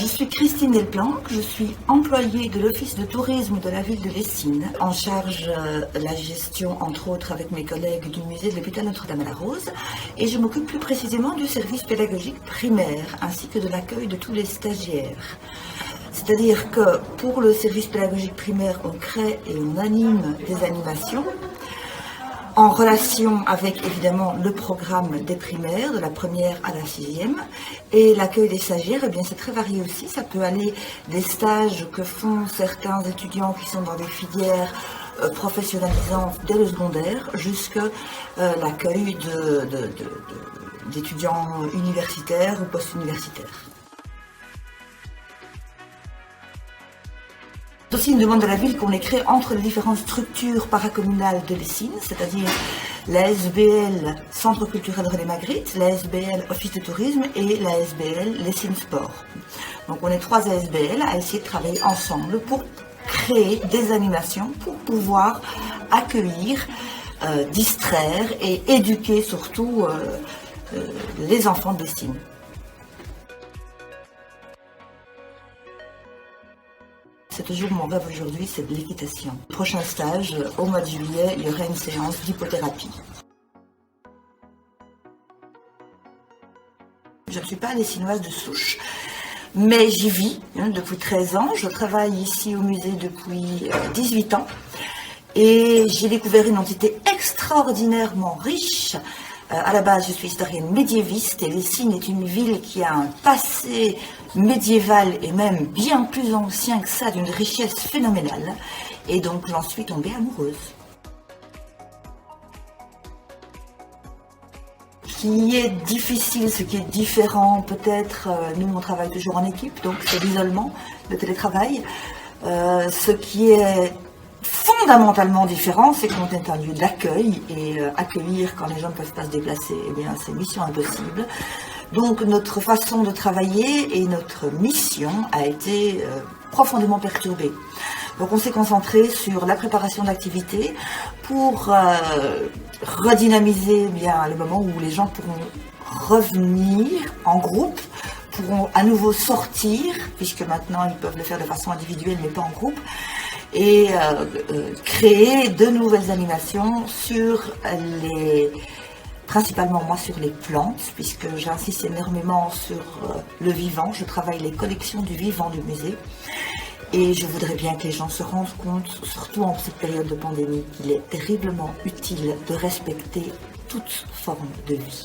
Je suis Christine Delplanque, je suis employée de l'Office de tourisme de la ville de Lessines, en charge la gestion, entre autres avec mes collègues du musée de l'hôpital Notre-Dame-à-la-Rose, et je m'occupe plus précisément du service pédagogique primaire, ainsi que de l'accueil de tous les stagiaires. C'est-à-dire que pour le service pédagogique primaire, on crée et on anime des animations, en relation avec évidemment le programme des primaires, de la première à la sixième, et l'accueil des stagiaires, eh bien c'est très varié aussi. Ça peut aller des stages que font certains étudiants qui sont dans des filières professionnalisantes dès le secondaire, jusqu'à l'accueil d'étudiants universitaires ou post-universitaires. C'est aussi une demande de la ville qu'on ait créé entre les différentes structures paracommunales de Lessines, c'est-à-dire la SBL Centre culturel René Magritte, la SBL Office de tourisme et la SBL Lessines Sport. Donc on est 3 ASBL à essayer de travailler ensemble pour créer des animations pour pouvoir accueillir, distraire et éduquer surtout les enfants de Lessines. C'est toujours mon rêve aujourd'hui, c'est de l'équitation. Prochain stage, au mois de juillet, il y aura une séance d'hypothérapie. Je ne suis pas lessinoise de souche, mais j'y vis depuis 13 ans. Je travaille ici au musée depuis 18 ans et j'ai découvert une entité extraordinairement riche. À la base, je suis historienne médiéviste et Lessines est une ville qui a un passé médiéval et même bien plus ancien que ça, d'une richesse phénoménale. Et donc, j'en suis tombée amoureuse. Ce qui est difficile, ce qui est différent, peut-être, nous on travaille toujours en équipe, donc c'est l'isolement, le télétravail. Ce qui est fondamentalement différent, c'est qu'on est un lieu d'accueil et accueillir quand les gens ne peuvent pas se déplacer, eh bien c'est mission impossible. Donc notre façon de travailler et notre mission a été profondément perturbée. Donc on s'est concentré sur la préparation d'activités pour redynamiser bien le moment où les gens pourront revenir en groupe, pourront à nouveau sortir, puisque maintenant ils peuvent le faire de façon individuelle mais pas en groupe, et créer de nouvelles animations sur principalement moi sur les plantes, puisque j'insiste énormément sur le vivant. Je travaille les collections du vivant du musée et je voudrais bien que les gens se rendent compte, surtout en cette période de pandémie, qu'il est terriblement utile de respecter toute forme de vie.